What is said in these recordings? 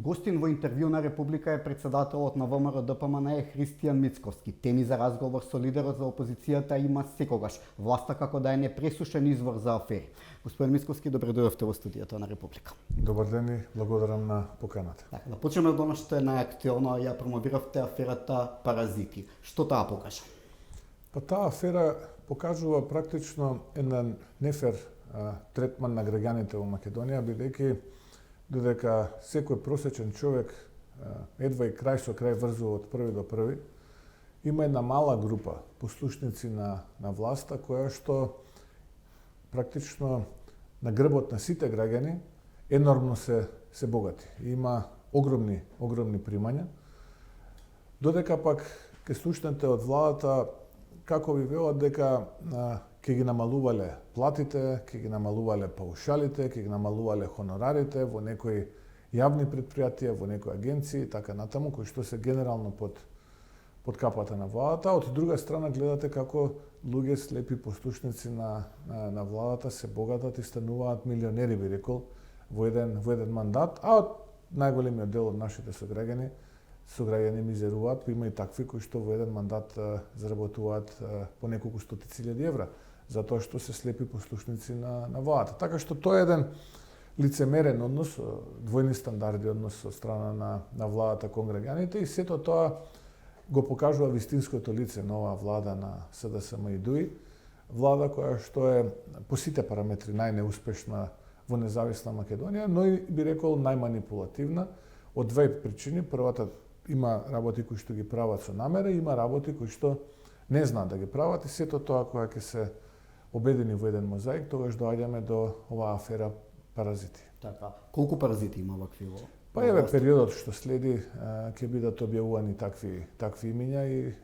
Гостин во интервју на Република е председателот на ВМРО ДПМН Христијан Мицковски. Теми за разговор со лидерот за опозицијата има секогаш. Власта како да е непресушен извор за афери. Господин Мицковски, добре дојдовте во студиото на Република. Добар ден и благодарам на поканата. Да почнеме од оно што е најактуелно, ја промовиравте аферата Паразити. Што таа покажа? Па таа афера покажува практично еден нефер третман на граѓаните во Македонија, бидејќи додека секој просечен човек едва и крај со крај врзува од први до први, има една мала група послушници на власта која што практично на грбот на сите граѓани енормно се богати. Има огромни примања. Додека пак ке слушнете од владата како ви велат дека ќе ги намалувале платите, ќе ги намалувале паушалите, ќе ги намалувале хонорарите во некои јавни предпријатија, во некои агенции и така натаму, кои што се генерално под капата на владата. Од друга страна гледате како луѓе слепи послушници на владата се богатат и стануваат милионери, би рекол, во еден мандат, а од најголемиот дел од нашите сограѓани мизеруваат, па има и такви кои што во еден мандат заработуваат по неколку стотици илјади евра, затоа што се слепи послушници на владата. Така што тоа е еден лицемерен однос, двојни стандарди однос од страна на владата кон граѓаните и сето тоа го покажува вистинското лице на оваа влада на СДСМ и ДУИ, влада која што е по сите параметри најнеуспешна во независна Македонија, но и би рекол најманипулативна од две причини. Првата, има работи кои што ги прават со намера, има работи кои што не знаат да ги прават и сето тоа кога ќе се обедини во еден мозаик, тогаш доаѓаме до оваа афера Паразити. Така, колку паразити има вакви во? Па еве периодот што следи ќе бидат објавувани такви имиња и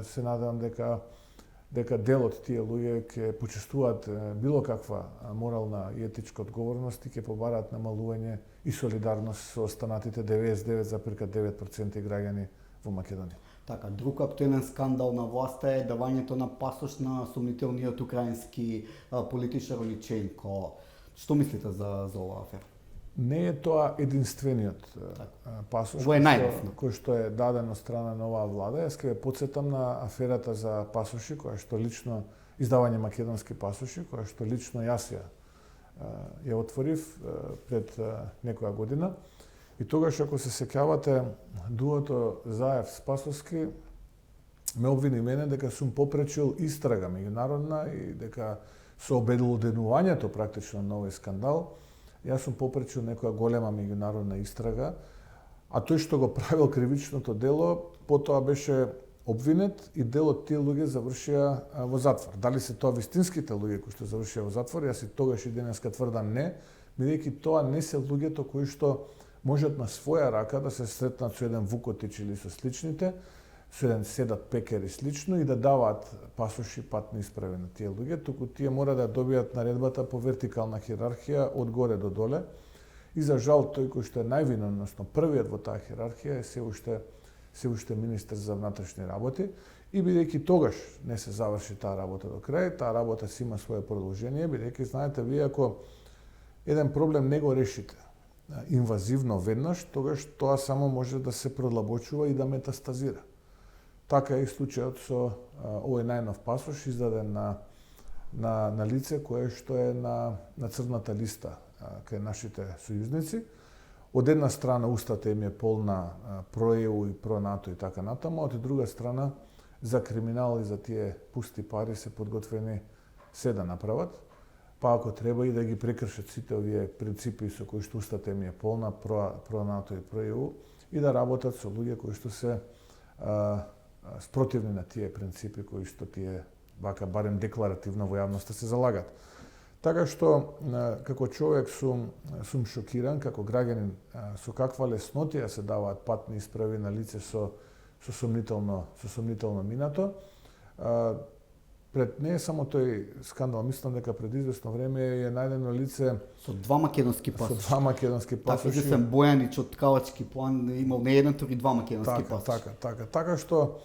се надевам дека дел од тие луѓе ќе почувствуваат било каква морална и етичка одговорност и ќе побараат намалување и солидарност со останатите 99,9% граѓани во Македонија. Така, друг актуелен скандал на власта е давањето на пасош на сомнителниот украински политичар Оличенко. Што мислите за оваа афера? Не е тоа единствениот пасош кој што е даден од страна на оваа влада. Јас ќе ве потсетам на аферата за пасоши, која што лично издавање македонски пасоши, која што лично јас ја отворив пред некоја година. И тогаш, ако се сеќавате, дуото Заев Спасовски ме обвини мене дека сум попречил истрага меѓународна и дека со обелоденувањето практично на овој скандал, јас сум попречил некоја голема меѓународна истрага, а тој што го правил кривичното дело, потоа беше обвинет и дел од тие луѓе завршија во затвор. Дали се тоа вистинските луѓе кои што завршија во затвор, јас и тогаш и денеска тврдам не, бидејќи тоа не се луѓето кои што можат на своја рака да се сретнат со еден Вукотич или со сличните, со еден Седат Пекер и слично и да даваат пасоши патни исправи на тие луѓе, туку тие мора да добијат наредбата по вертикална хиерархија од горе до доле. И за жал тој кој што е највинен, односно првиот во таа хиерархија е се уште министер за внатрешни работи и бидејќи тогаш не се заврши таа работа до крај, таа работа си има свое продолжение, бидејќи знаете вие ако еден проблем не го решите инвазивно веднаш, тогаш тоа само може да се продлабочува и да метастазира. Така е и случајот со овој најнов пасош издаден на лице кое што е на црната листа кај нашите сојузници. Од една страна устата им е полна про-ЕУ и про-НАТО и така натаму, од друга страна за криминал и за тие пусти пари се подготвени се да направат, па ако треба и да ги прекршат сите овие принципи со кои што устата им е полна про-НАТО и про-ЕУ и да работат со луѓе кои што се спротивни на тие принципи кои што тие вака барем декларативно во јавноста се залагат. Така што како човек сум шокиран, како граѓанин со каква леснотија се даваат патни исправи на лице со сомнително минато. Пред не е само тој скандал, мислам дека пред известно време е најдено лице со два македонски пасоши. Со два македонски пасоши. Такви се Бојанич од Калачки план имал не еден, тури два македонски пасоши. Така што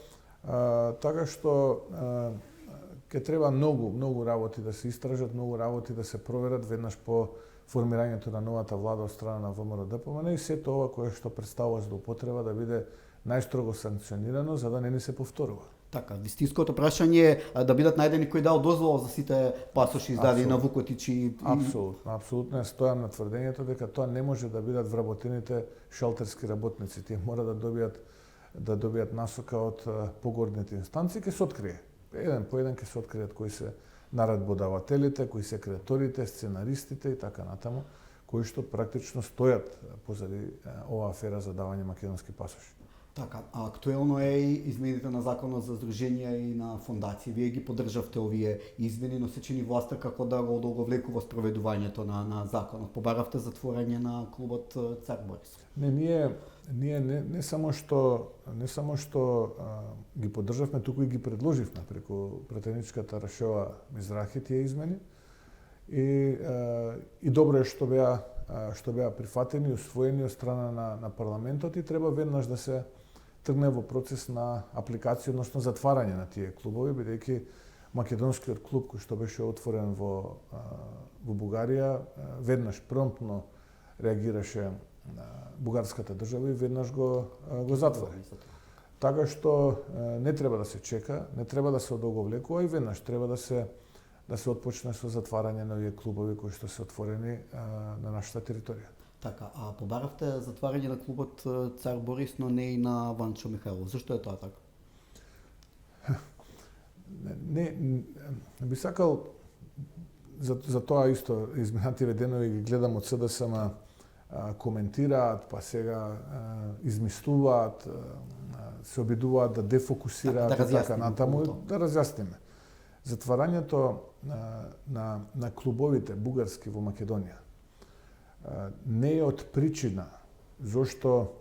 ќе треба многу работи да се истражат, многу работи да се проверат веднаш по формирањето на новата влада од страна на ВМРО ДПМН и сето ова кое што представува злоупотреба да биде најстрого санкционирано за да не ни се повторува. Така, вистинското прашање е да бидат најдени кој дал дозвола за сите пасоши издадени на Вукотич и... Апсолутно стојам на тврдењето дека тоа не може да бидат вработените шалтерски работници. Тие мора да добијат насока од погорните инстанции, ќе се открие. Еден по еден ќе се откријат кои се наредбодавателите, кои се креаторите, сценаристите и така натаму, кои што практично стојат позади оваа афера за давање македонски пасоши. Така, а актуелно е и измените на законот за здруженија и на фондации. Вие ги поддржавте овие измени, но се чини власта како да го одолговлекува спроведувањето на законот. Побаравте затворање на клубот Цар Борис. Ние не само што ги поддржавме, туку и ги предложивме преку претедничката Рашева Мизрахи тие измени. И добро е што беа прифатени и усвоени од страна на парламентот и треба веднаш да се тргне во процес на апликација, односно затварање на тие клубови, бидејќи македонскиот клуб кој што беше отворен во Бугарија веднаш промптно реагираше на бугарската држава и веднаш го затвори. Така што не треба да се чека, не треба да се одолговлекува и веднаш треба да се отпочне со затварање на овие клубови кои што се отворени на нашата територија. Така, а побаравте затварање на клубот Цар Борис, но не и на Ванчо Михајлов. Зашто е тоа така? Не би сакал за тоа исто изминативе денови ги гледам од СДСМ коментираат, па сега измислуваат, се обидуваат да дефокусираат и така натаму, да разјасниме. Затварањето на клубовите бугарски во Македонија не е од причина зошто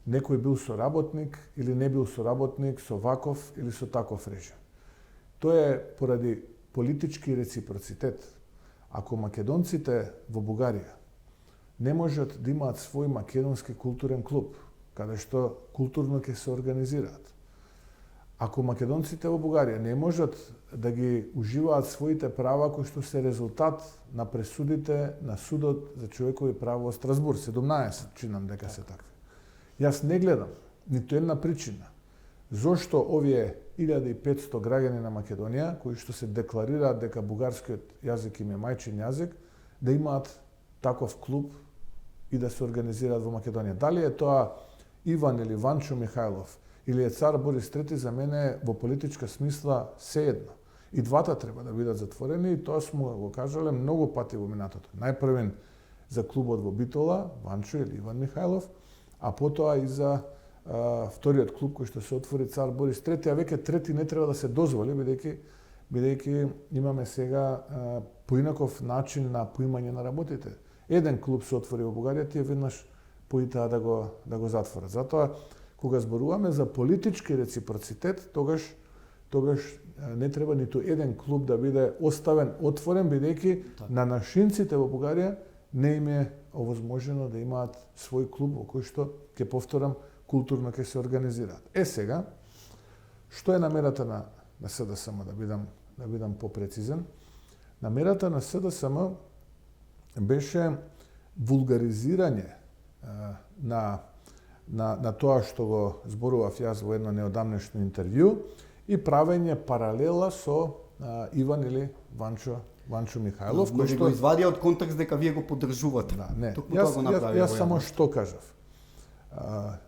некој бил соработник или не бил соработник со ваков или со таков режим. Тоа е поради политички реципроцитет. Ако македонците во Бугарија не можат да имаат свој македонски културен клуб, каде што културно ќе се организираат, ако македонците во Бугарија не можат да ги уживаат своите права кои што се резултат на пресудите на Судот за човекови права во Страсбург, 17, чинам дека се такви. Јас не гледам ниту една причина зошто овие 1500 граѓани на Македонија, кои што се декларираат дека бугарскиот јазик им е мајчин јазик, да имаат таков клуб и да се организираат во Македонија. Дали е тоа Иван или Ванчо Михајлов, или е Цар Борис III, за мене во политичка смисла се едно. И двата треба да бидат затворени и тоа сме го кажале многу пати во минатото. Најпрвен за клубот во Битола, Ванчо или Иван Михајлов, а потоа и за вториот клуб кој што се отвори Цар Борис III, а веќе трети не треба да се дозволи, бидејќи имаме сега поинаков начин на поимање на работите. Еден клуб се отвори во Бугарија, тие веднаш поитаа да го затворат. Затоа кога зборуваме за политички реципроцитет, тогаш не треба ниту еден клуб да биде оставен отворен, бидејќи на нашинците во Бугарија не им е овозможено да имаат свој клуб во кој што, ќе повторам, културно ќе се организираат. Сега, што е намерата на СДСМ, да бидам попрецизен? Намерата на СДСМ беше вулгаризирање на тоа што го зборував јас во едно неодамнешно интервју и правење паралела со Иван или Ванчо Михајлов, кој што го извадија од контекст дека вие го поддржувате. Да, не. Јас само што кажав.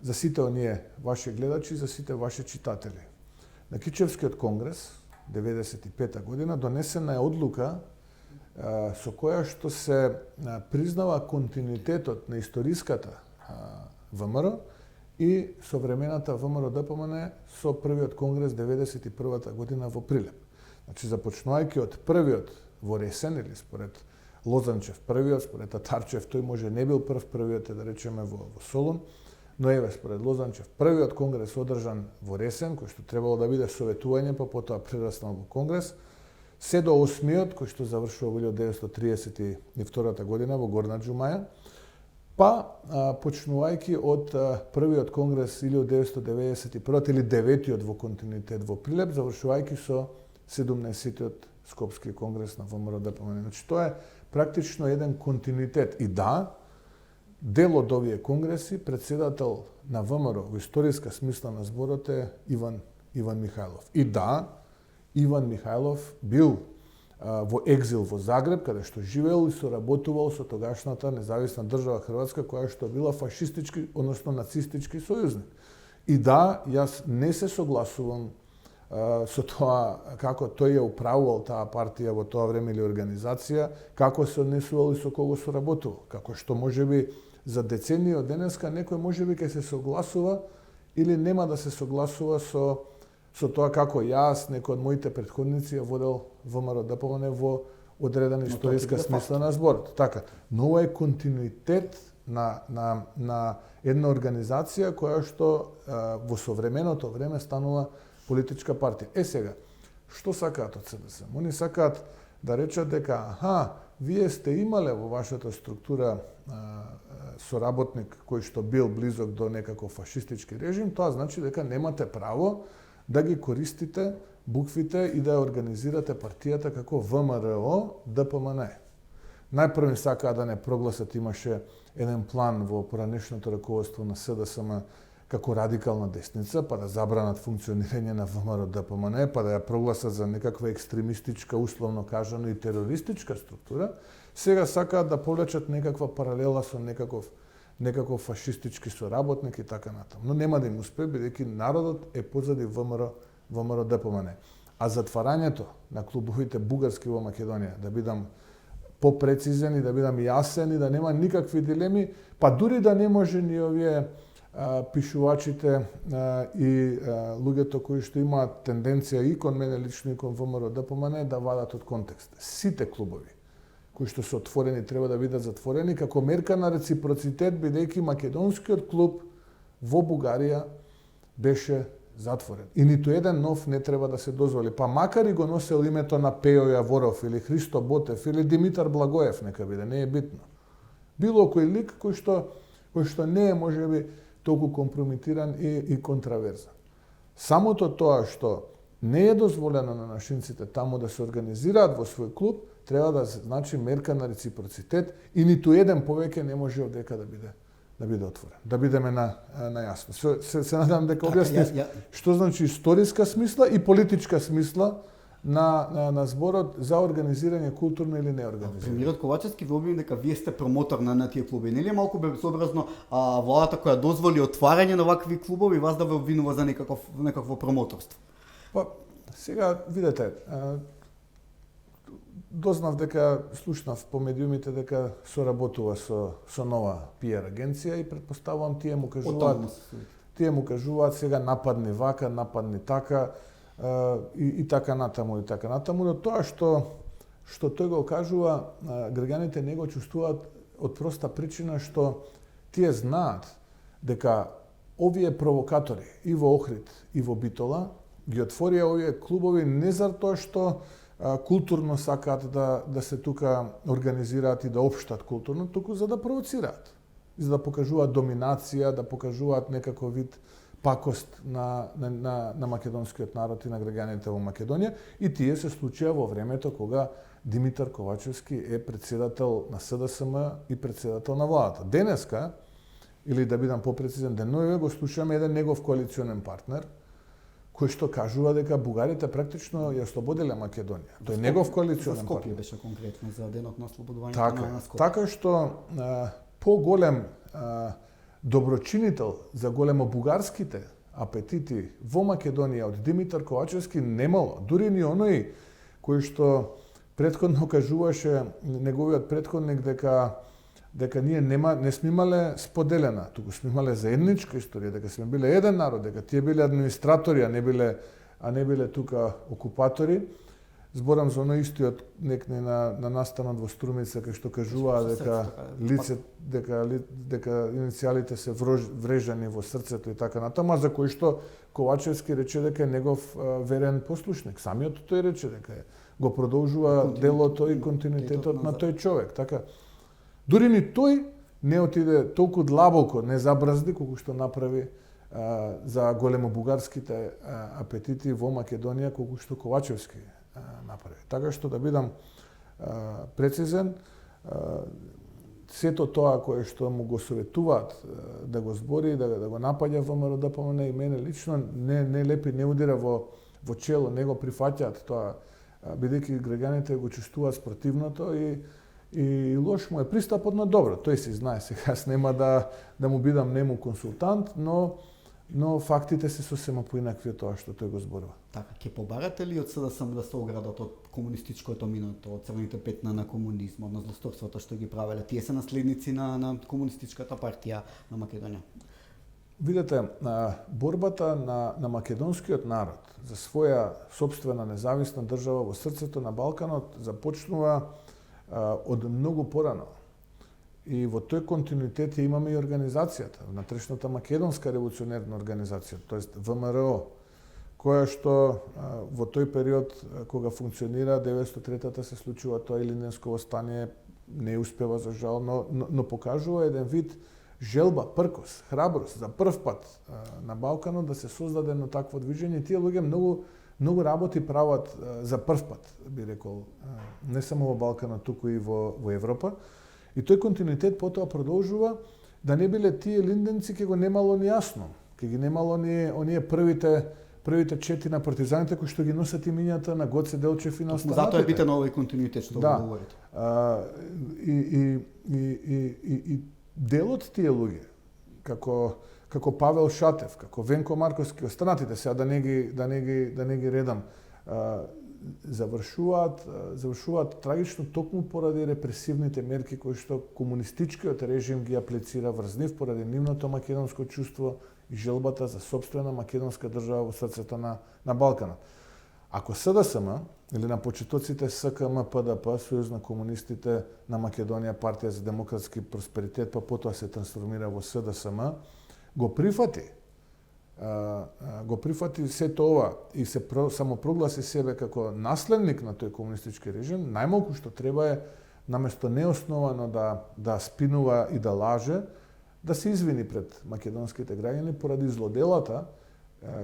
За сите оние ваши гледачи, за сите ваши читатели. На Кичевскиот конгрес 95 година донесена е одлука со која што се признава континуитетот на историската ВМРО и современата ВМРО ДПМН со првиот конгрес 91 година во Прилеп. Значи започнувајќи од првиот во Ресен или според Лозанчев првиот, според Татарчев тој може не бил првиот е да речеме во Солун, но еве според Лозанчев првиот конгрес одржан во Ресен, кој што требало да биде советување, па потоа прераснал во конгрес, се до 8-миот, кој што завршува во 1932 година во Горна Џумаја, па почнувајќи од првиот конгрес 1991 или 9-тиот во континуитет во Прилеп, завршувајќи со 17-тиот Скопски конгрес на ВМРО ДПМН. Значи тоа е практично еден континуитет. И да, дел од овие конгреси, председател на ВМРО во историска смисла на зборот е Иван Михајлов. И да, Иван Михајлов бил во екзил во Загреб, каде што живеел и соработувал со тогашната независна држава Хрватска, која што била фашистички, односно нацистички сојузник. И да, јас не се согласувам со тоа како тој ја управувал таа партија во тоа време или организација, како се однесувал и со кого соработувал. Како што можеби за децении од денеска некој можеби ќе се согласува или нема да се согласува со тоа како јас, некој од моите претходници ја водел ВМРО ДПМН во одредена историска смисла на зборот. Така, но ова е континуитет на една организација која што во современото време станува политичка партија. Сега, што сакаат од СДСМ? Они сакаат да речат дека вие сте имале во вашата структура соработник кој што бил близок до некаков фашистички режим, тоа значи дека немате право да ги користите буквите и да ја организирате партијата како ВМРО ДПМН. Најпрво сакаа да не прогласат, имаше еден план во поранешното раководство на СДСМ како радикална десница, па да забранат функционирање на ВМРО ДПМН, па да ја прогласат за некаква екстремистичка, условно кажано, и терористичка структура. Сега сакаат да повлечат некаква паралела со некаков фашистички соработник и така натаму. Но нема да им успее, бидејќи народот е позади ВМРО ДПМН. А затварањето на клубовите бугарски во Македонија, да бидам попрецизен и да бидам јасен и да нема никакви дилеми, па дури да не може ни овие пишувачите и луѓето кои што имаат тенденција и кон мене лично и кон ВМРО ДПМН да вадат од контекст. Сите клубови кои што се отворени треба да бидат затворени како мерка на реципроцитет, бидејќи македонскиот клуб во Бугарија беше затворен. И ниту еден нов не треба да се дозволи. Па макар и го носел името на Пејо Јаворов или Христо Ботев или Димитар Благоев, нека биде, не е битно. Било кој лик кој што не е можеби толку компрометиран и контраверзан. Самото тоа што не е дозволено на нашинците таму да се организираат во свој клуб, треба да значи мерка на реципроцитет и ниту еден повеќе не може одека да биде отворен. Да бидеме на јасно. Се надам дека објаснив што значи историска смисла и политичка смисла на зборот за организирање културно или неорганизирање. Премиерот Ковачевски ви објави дека вие сте промотор на тие клубови. Нели е малку безобразно владата која дозволи отварање на вакви клубови вас да ве обвинува за некакво промоторство? Па сега видете, дознав дека слушнав по медиумите дека соработува со нова пиар агенција и претпоставувам тие му кажуваат сега нападни вака, нападни така и така натаму, но тоа што тој го кажува, граѓаните не го чувствуваат од проста причина што тие знаат дека овие провокатори и во Охрид и во Битола ги отворија овие клубови не за тоа што културно сакаат да се тука организираат и да општат културно, туку за да провоцираат. И за да покажуваат доминација, да покажуваат некаков вид пакост на македонскиот народ и на граѓаните во Македонија. И тие се случија во времето кога Димитар Ковачевски е председател на СДСМ и председател на владата. Денеска, или да бидам попрецизен, деновиве го слушаме еден негов коалиционен партнер, кој што кажува дека бугарите практично ја ослободиле Македонија. Тој негов коалиционен партнер. Скопје беше конкретно за денот на ослободувањето на Скопје. Така што поголем доброчинител за големо бугарските апетити во Македонија од Димитар Ковачевски немало. Дури ни оној кој што претходно кажуваше неговиот претходник дека ние не сме имале споделена, туку сме имале заедничка историја, дека сме биле еден народ, дека тие биле администратори, а не биле тука окупатори. Зборам за оној истиот некне на настанот во Струмица кај што кажува дека иницијалите се врежани во срцето и така натаму, за кој што Ковачевски рече дека е негов верен послушник. Самиот тој рече дека го продолжува делото и континуитетот на тој човек. Така, дури ни тој не отиде толку длабоко, не забразди колку што направи за големобугарските апетити во Македонија, колку што Ковачевски направи. Така што да бидам прецизен, сето тоа кое што му го советуваат да го збори, да го напаѓа ВМРО ДПМН и мене лично не лепи, не удира во чело, не го прифаќаат тоа, бидејќи граѓаните го чувствуваат спротивното и лош му е пристапот на добро. Тој си знае, сега јас нема да му бидам нему консултант, но фактите се сосема поинакви од тоа што тој го зборува. Така, ќе побарате ли од СДСМ да се оградат од комунистичкото минато, од црвените петна на комунизмот, на злосторството што ги правеле? Тие се наследници на комунистичката партија на Македонија. Видете, борбата на македонскиот народ за своја собствена независна држава во срцето на Балканот започнува од многу порано. И во тој континуитет имаме и организацијата, внатрешната македонска револуционерна организација, тоест ВМРО, која што во тој период кога функционира 903-та се случува тоа Илинденско востание, не успева за жал, но покажува еден вид желба, пркос, храброст за прв пат на Балканот да се создаде едно такво движење. Тие луѓе многу работи прават за прв пат, би рекол, не само во Балканот, туку и во Европа. И тој континуитет потоа продолжува, да не биле тие линденци ке го немало ни јасно, ке ги немало оние првите чети на партизаните кои што ги носат имињата на Гоце Делчев и на останатите. Затоа е битен овој континуитет што го говорите. И делот тие луѓе, како Павел Шатев, како Венко Марковски, останатите сега да не ги редам, завршуваат трагично токму поради репресивните мерки кои што комунистичкиот режим ги аплицира врз нив поради нивното македонско чувство и желбата за собствена македонска држава во срцето на Балканот. Ако СДСМ или на почетоците СКМ ПДП, Сојуз на комунистите на Македонија, партија за демократски просперитет, па потоа се трансформира во СДСМ, го прифати сето ова и се самопрогласи себе како наследник на тој комунистички режим, најмалку што треба е наместо неосновано да спинува и да лаже, да се извини пред македонските граѓани поради злоделата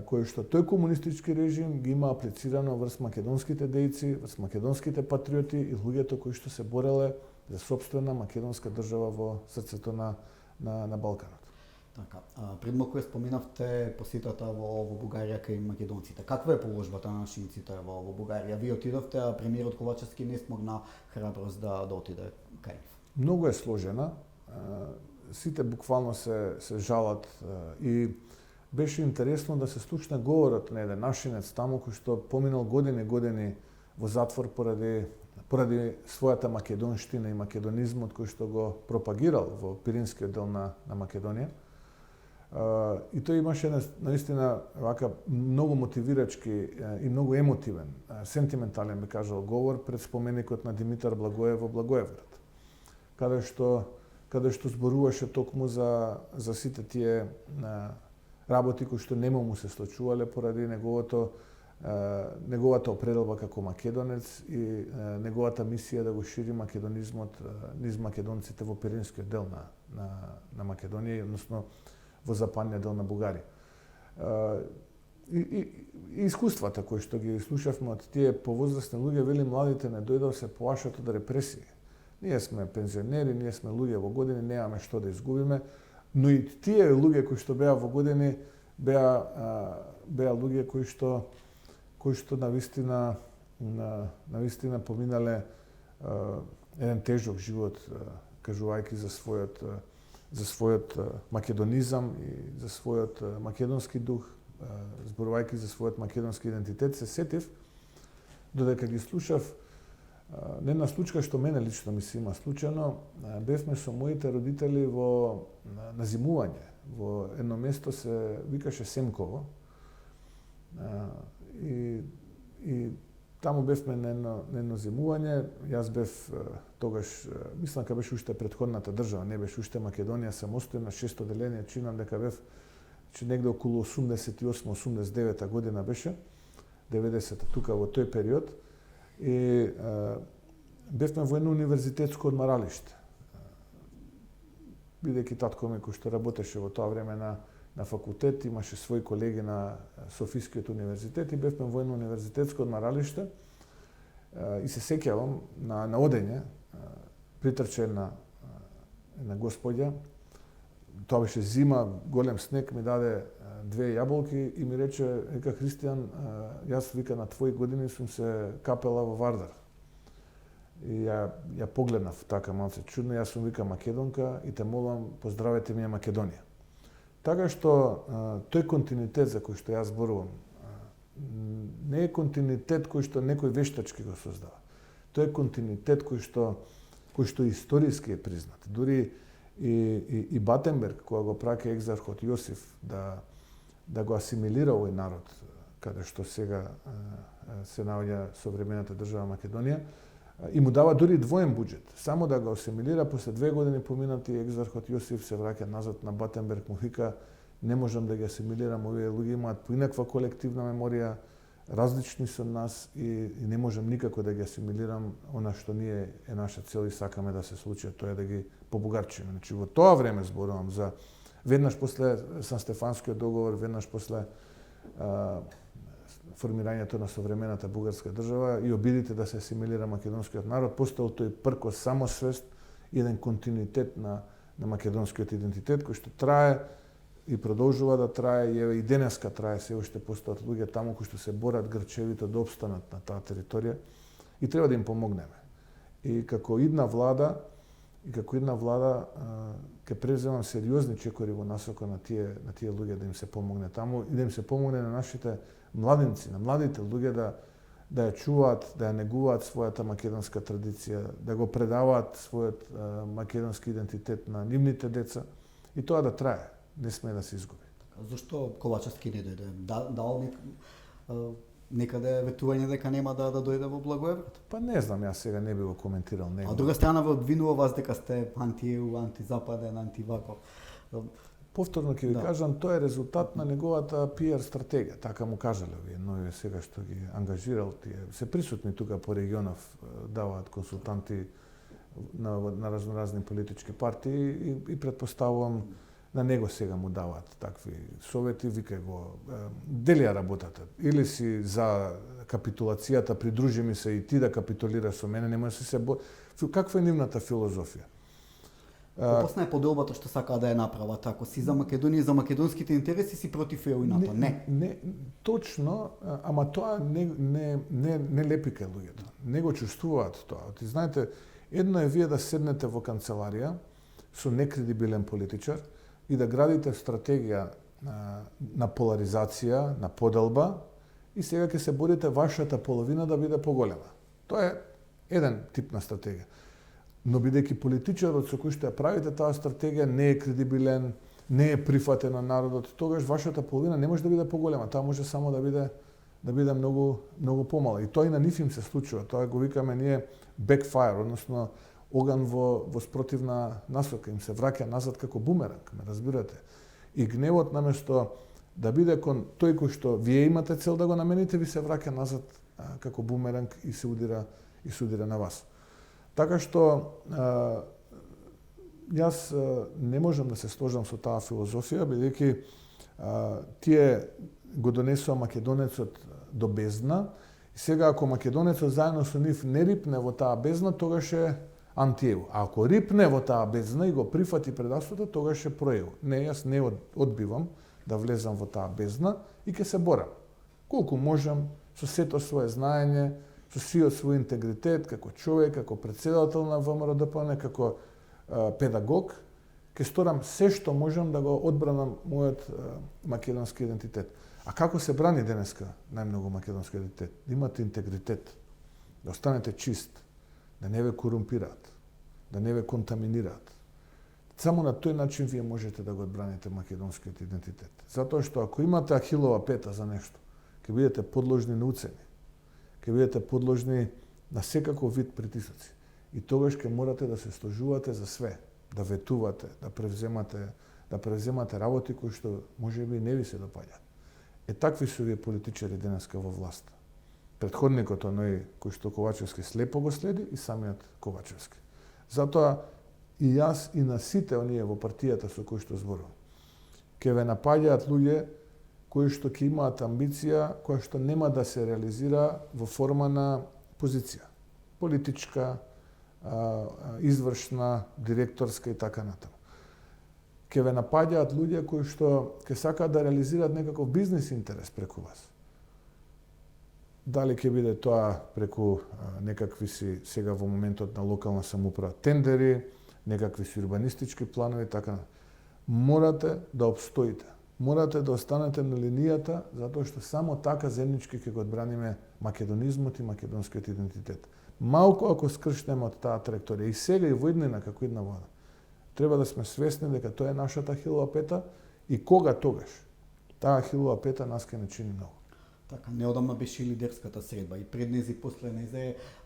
кои што тој комунистички режим ги има аплицирано врз македонските дејци, врз македонските патриоти и луѓето кои што се бореле за собствена македонска држава во срцето на Балканот. Така, пред малку споменавте посетата во Бугарија кај македонците. Каква е положбата на нашиниците во Бугарија? Вие отидовте, а премиерот Ковачевски не смогна храброст да отиде кај нив. Многу е сложена. Сите буквално се жалат и беше интересно да се слушне говорот на еден нашинец таму кој што поминал години во затвор поради својата македонштина и македонизмот кој што го пропагирал во Пиринскиот дел на Македонија. И тој имаше наистина вака многу мотивирачки и многу емотивен, сентиментален би кажал говор пред споменикот на Димитар Благоев во Благоевград, каде што зборуваше токму за сите тие работи кои што нема му се случувале поради неговата определба како македонец и неговата мисија да го шири македонизмот низ македонците во Пиринскиот дел на Македонија, односно во западниот дел на Бугарија. И искуствата кои што ги слушавме од тие повозрасни луѓе, вели младите не дојдоа се плашат од репресии. Ние сме пензионери, ние сме луѓе во години, немаме што да изгубиме, но и тие луѓе кои што беа во години беа луѓе кои што навистина поминале еден тежок живот, кажувајќи за својот македонизам и за својот македонски дух, зборувајќи за својот македонски идентитет, се сетив додека ги слушав не една случка што мене лично ми се има случано. Бевме со моите родители на зимување во едно место се викаше Семково. И таму бевме на едно зимување. Јас бев тогаш, мислам дека беше уште претходната држава, не беше уште Македонија самостојна, 6 деление, чинам дека бев негде околу 88-89 година беше, 90-та тука во тој период. И бевме во едно универзитетско одмаралиште. Бидејќи татко ми кој што работеше во тоа време на факултет, имаше своји колеги на Софискиот универзитет и бевме во едно универзитетско одмаралиште. И се сеќавам на одење, притрча една господја, тоа беше зима, голем снег, ми даде 2 јаболки и ми рече, вика, Христијан, јас, вика, на твои години сум се капела во Вардар. И ја погледнав така малце чудно, јас сум, вика, македонка и те молам, поздравете ми ја Македонија. Така што тој континуитет за кој што јас зборувам, не е континуитет кој што некој вештачки го создава. Тој е континуитет кој што историски е признат. Дури и Батенберг, кога го праќа екзархот Јосиф да го асимилира овој народ, каде што сега се наоѓа современата држава Македонија, и му дава дури двоен буџет. Само да го асимилира, после 2 години поминати, екзархот Јосиф се враќа назад на Батенберг, му вика, не можам да ги асимилирам, овие луѓе имаат поинаква колективна меморија, различни со нас и не можам никако да ги асимилирам она што ние е наша цел и сакаме да се случи, тоа е да ги побогарчиме. Значи во тоа време зборувам за веднаш после Сан-Стефанскиот договор, веднаш после формирањето на современата бугарска држава и обидите да се асимилира македонскиот народ, постал тој пркос самосвест и еден континуитет на македонскиот идентитет кој што трае и продолжува да трае и денеска трае, се уште постојат луѓе таму кои што се борат грчевито да опстанат на таа територија и треба да им помогнеме. И како идна влада ќе преземам сериозни чекори во насока на тие луѓе да им се помогне таму и да им се помогне на нашите младинци, на младите луѓе да ја чуваат, да ја негуваат својата македонска традиција, да го предаваат својот македонски идентитет на нивните деца и тоа да трае. Не сме да се изгуби. Зошто Ковачевски не дојде? Дал некаде ветување дека нема да дојде во Благоевград? Па не знам, јас сега не би го коментирал него. А од друга страна ве обвинува вас дека сте анти-ЕУ, антизападен, антивако. Повторно ќе ви кажам, тоа е резултат на неговата пиар стратегија, така му кажале овие нови сега што ги ангажирал, тие се присутни тука по регионов, даваат консултанти на разноразни политички партии и предпоставувам на него сега му даваат такви совети, викај го, дели ја работата. Или си за капитулацијата, придружи ми се и ти да капитулираш со мене, нема да се Каква е нивната филозофија? Посна е поделбата што сака да ја направат, ако си за Македонија и за македонските интереси си против ЕУ и НАТО. Не, точно, ама тоа не лепи кај луѓето. Не го чувствуваат тоа. Ти знаете, едно е вие да седнете во канцеларија со некредибилен политичар и да градите стратегија на поларизација, на поделба и сега ќе се борите вашата половина да биде поголема. Тоа е еден тип на стратегија. Но бидејќи политичарот со кој што ја правите таа стратегија не е кредибилен, не е прифатен на народот, тогаш вашата половина не може да биде поголема, таа може само да биде многу помала. И тоа и на нив им се случува. Тоа го викаме ние backfire, односно оган во спротивна насока, им се враќа назад како бумеранг, ме разбирате. И гневот наместо да биде кон тој кој што вие имате цел да го намените, ви се враќа назад како бумеранг и се удира на вас. Така што јас не можам да се сложам со таа филозофија, бидејќи тие го донесува македонецот до бездна, и сега ако македонецот заедно со нив не рипне во таа бездна, тогаш е анти-ЕУ. А ако рипне во таа бездна и го прифати предавството, тогаш е про-ЕУ. Не, јас не одбивам да влезам во таа бездна и ќе се борам. Колку можам, со сето свое знаење, со сиот свој интегритет, како човек, како председател на ВМРО-ДПМНЕ, како педагог, ќе сторам се што можам да го одбранам мојот македонски идентитет. А како се брани денеска најмногу македонски идентитет? Да имате интегритет, да останете чист, да не ве корумпираат, да не ве контаминираат. Само на тој начин вие можете да го одбраните македонскиот идентитет. Затоа што ако имате ахилова пета за нешто, ќе бидете подложни на уцени, ќе бидете подложни на секаков вид притисоци. И тогаш ќе морате да се сложувате за све, да ветувате, да превземате работи кои што можеби не ви се допаѓаат. Такви се овие политичари денеска во власт. Претходникот оној кој што Ковачевски слепо го следи и самиот Ковачевски. Затоа и јас и на сите оние во партијата со кои што зборувам, ќе ве напаѓаат луѓе кои што ќе имаат амбиција која што нема да се реализира во форма на позиција. Политичка, извршна, директорска и така натаму. Ке ве напаѓаат луѓе кои што ке сакаат да реализираат некаков бизнис интерес преку вас. Дали ќе биде тоа преку некакви си сега во моментот на локална самоуправа тендери, некакви си урбанистички планови, така. Морате да обстоите. Морате да останете на линијата, затоа што само така заеднички ќе го одбраниме македонизмот и македонскиот идентитет. Малку ако скршнеме од таа траекторија, и сега и во иднина како идна влада, треба да сме свесни дека тоа е нашата хилова пета и кога тогаш таа хилова пета нас ќе не чини многу. Така, неодамна беше и лидерската средба и пред низ и после низ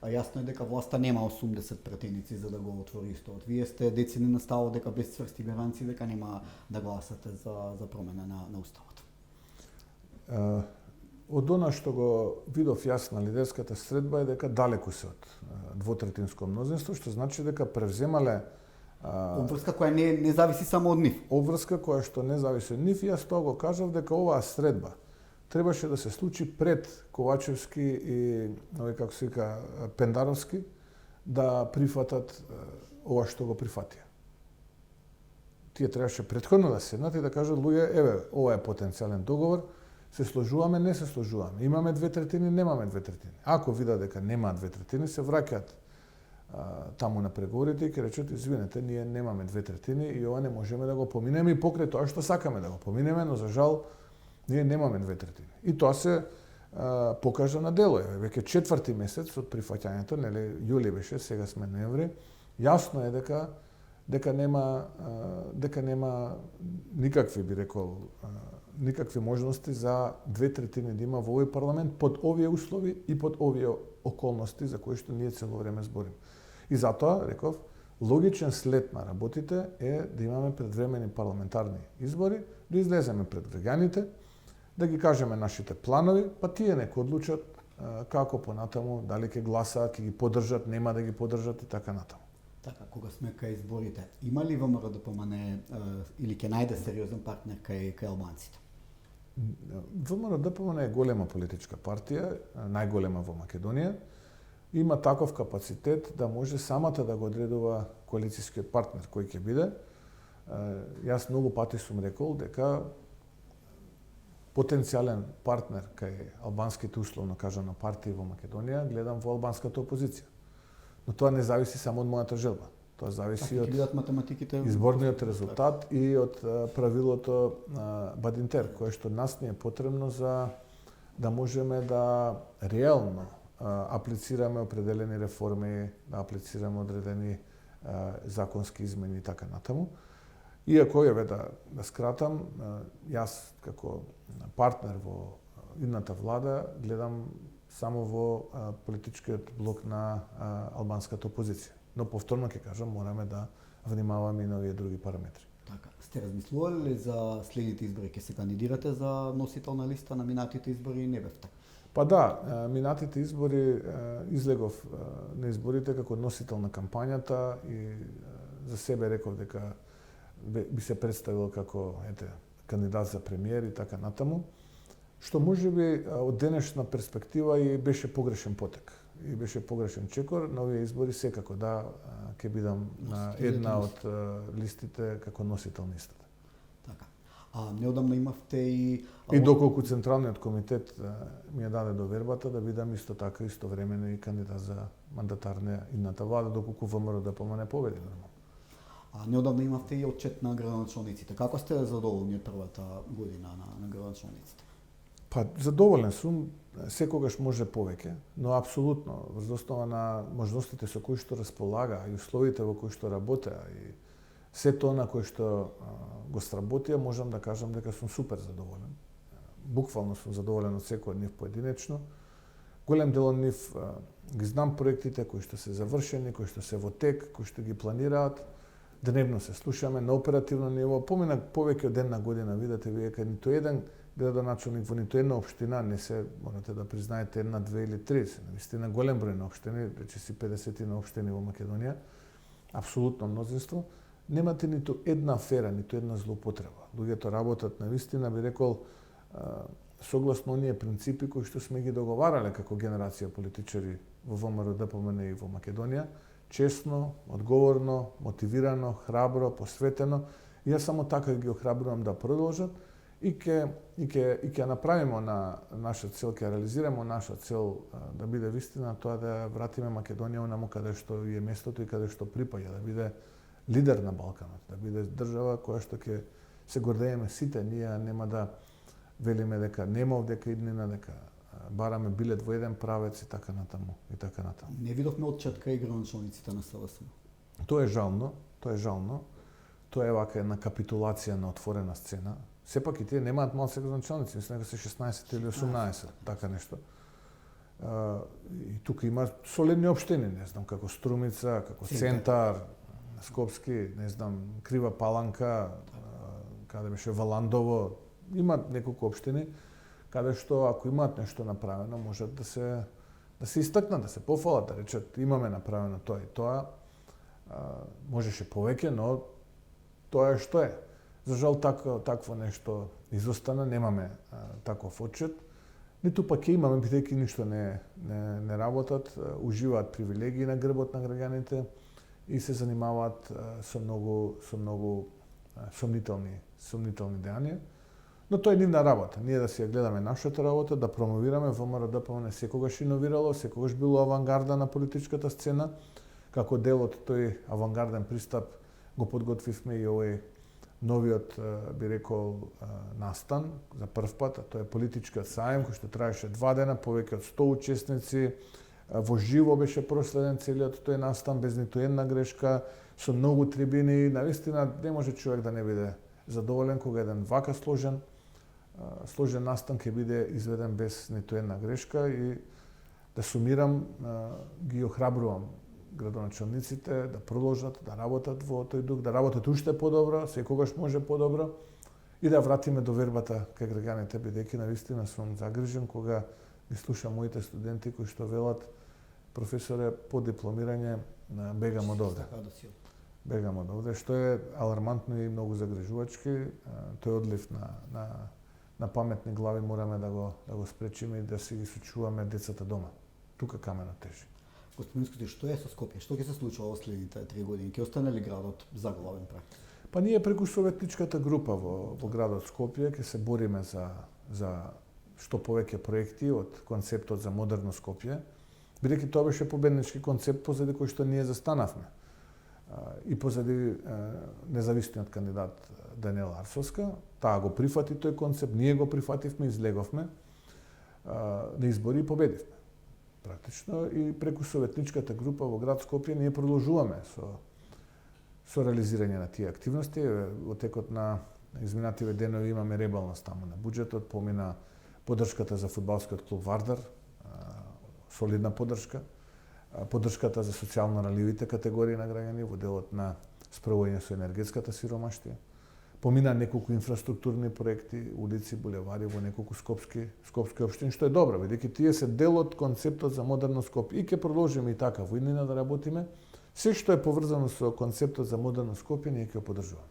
јасно е дека власта нема 80 пратеници за да го отвори истоот. Вие сте децени на ставот дека без цврсти гаранции дека нема да гласате за промена на уставот. Од она што го видов јас на лидерската средба е дека далеку се од двотретинско мнозинство, што значи дека превземале обврска која не зависи само од нив. Обврска која што не зависи од нив, и јас тоа го кажав дека оваа средба требаше да се случи пред Ковачевски и како се вика Пендаровски да прифатат ова што го прифатија. Тие требаше претходно да седнат и да кажат луѓе, еве, ова е потенцијален договор, се сложуваме, не се сложуваме. Имаме 2/3, немаме 2/3. Ако видат дека нема 2/3, се враќаат таму на преговорите и ќе речат, извинете, ние немаме 2/3 и ова не можеме да го поминеме и покрај тоа што сакаме да го поминеме, но за жал ние немаме 2/3. И тоа се покажа на дело. Веќе 4-ти месец од прифаќањето, нели, јули беше, сега сме ноември, јасно е дека нема никакви, би рекол, никакви можности за 2/3 да има во овој парламент под овие услови и под овие околности за кои што ние цело време зборим. И затоа, реков, логичен след на работите е да имаме предвремени парламентарни избори, да излеземе пред граѓаните, да ги кажеме нашите планови, па тие нека одлучат како понатаму, дали ќе гласаат, ќе ги поддржат, нема да ги поддржат и така натаму. Така, кога сме кај изборите, има ли ВМРО да помане или ќе најде сериозен партнер кај албанците? ВМРО ДПМН е голема политичка партија, најголема во Македонија. Има таков капацитет да може самата да го одредува коалицијскиот партнер кој ќе биде. Јас многу пати сум рекол дека потенцијален партнер кај албанските условно кажано партии во Македонија гледам во албанската опозиција. Но тоа не зависи само од мојата желба. Тоа зависи од изборниот резултат и од правилото Бадинтер, кое што нас ни е потребно за да можеме да реално аплицираме определени реформи, да аплицираме одредени законски измени и така натаму. Иако ја да скратам, јас како партнер во идната влада гледам само во политичкиот блок на албанската опозиција. Но повторно ќе кажам, мораме да внимаваме и на овие други параметри. Така, сте размислували ли за следните избори? Ќе се кандидирате за носител на листа на минатите избори и не бевте? Па да, минатите избори излегов на изборите како носител на кампањата и за себе реков дека би се представил како кандидат за премиер и така натаму, што можеби од денешна перспектива и беше погрешен потек. И беше погрешен чекор. На овие избори секако да ќе бидам на една од листите како носител на истата. Така. Неодамна имавте и доколку Централниот комитет ми ја даде довербата да бидам исто така истовремено и кандидат за мандатар на идната влада, доколку ВМРО ДПМН не победи нормално. Неодамна имавте и отчет на градоначалниците. Како сте задоволни од првата година на градоначалниците? Па задоволен сум, секогаш може повеќе, но апсолутно врз основа на можностите со кои што располага и условите во кои што работеа и се тоа на кои што го сработија, можам да кажам дека сум супер задоволен. Буквално сум задоволен од секој од нив поединечно. Голем дел од нив ги знам проектите кои што се завршени, кои што се во тек, кои што ги планираат. Дневно се слушаме на оперативно ниво. Помина повеќе од една година, видите вие дека ниту еден градоначалник во ниту една општина не се, морате да признаете, една, две или три, се навистина голем број на општини, речиси 50 на општини во Македонија, апсолутно мнозинство, немате ниту една афера, ниту една злоупотреба. Луѓето работат навистина, би рекол, согласно оние принципи кои што сме ги договарале како генерација политичари во ВМРО ДПМН и во Македонија, честно, одговорно, мотивирано, храбро, посветено. И јас само така ги охрабрувам да продолжат и ќе направиме на наша цел, ќе реализираме наша цел да биде вистина тоа да вратиме Македонија онаму каде што е местото и каде што припаѓа, да биде лидер на Балканот, да биде држава која што ќе се гордееме сите, ние нема да велиме дека нема овдека иднина, дека бараме билет во еден правец и така натаму, и така натаму. Не видовме отчетка и граничниците на СВСМ. Тоа е жално. Тоа е вака една капитулација на отворена сцена. Сепак и тие немаат малце граничници, мислам дека се 16 или 18, така нешто. И тука има солидни општини, не знам, како Струмица, како Центар, Скопски, не знам, Крива Паланка, каде беше Валандово, имаат неколку општини каде што ако имаат нешто направено можат да се истакнат, да се пофалат, да речат имаме направено тоа и тоа. Можеше повеќе, но тоа е што е. За жал такво нешто изостана, немаме таков отчет. Ниту пак ќе имаме, бидејќи ништо не работат, уживаат привилегии на грбот на граѓаните и се занимаваат со многу сомнителни дејанија. Но тоа е нивна работа. Ние да си ја гледаме нашата работа, да промовираме ВМРО-ДПМНЕ секогаш иновирало, секогаш било авангарда на политичката сцена. Како дел од тој авангарден пристап го подготвивме и овој новиот, би рекол, настан за прв пат, а тоа е политичкиот саем кој што траеше 2 дена, повеќе од 100 учесници. Во живо беше проследен целиот тој настан без ниту една грешка, со многу трибини. Навистина не може човек да не биде задоволен кога еден вака сложен настан ќе биде изведен без ниту една грешка. И да сумирам, ги охрабрувам градоначалниците да продолжат да работат во тој дух, да работат уште подобро, секогаш може подобро и да вратиме довербата кај граѓаните, бидејќи навистина сум загрижен кога ги слушам моите студенти кои што велат професоре по дипломирање бегам од овде. Бегам од овде, што е алармантно и многу загрижувачки. Тој одлив на паметни глави мораме да го спречиме и да си ги сочуваме децата дома. Тука каменот тежи. Господин Скоти, што е со Скопје? Што ќе се случува во следните 3 години? Ќе остане ли градот заглавен практика? Па ние преку советничката група во градот Скопје ќе се бориме за што повеќе проекти од концептот за модерно Скопје, бидејќи тоа беше победнички концепт позади кој што ние застанавме. И позади независниот кандидат Даниела Арсовска, таа го прифати тој концепт, ние го прифативме, излеговме на избори и победивме. Практично и преку советничката група во град Скопје ние продолжуваме со реализирање на тие активности. Во текот на изминативе денови имаме ребаланс таму на буџетот, помина поддршката за фудбалскиот клуб Вардар, солидна поддршка, поддршката за социјално ранливите категории на граѓани во делот на справување со енергетската сиромаштија. Помина неколку инфраструктурни проекти, улици, булевари во неколку скопски општини, што е добро, бидејќи тие се дел од концептот за модерно Скопје и ќе продолжиме и така во иднина да работиме. Се што е поврзано со концептот за модерно Скопје, ние ќе го поддржуваме.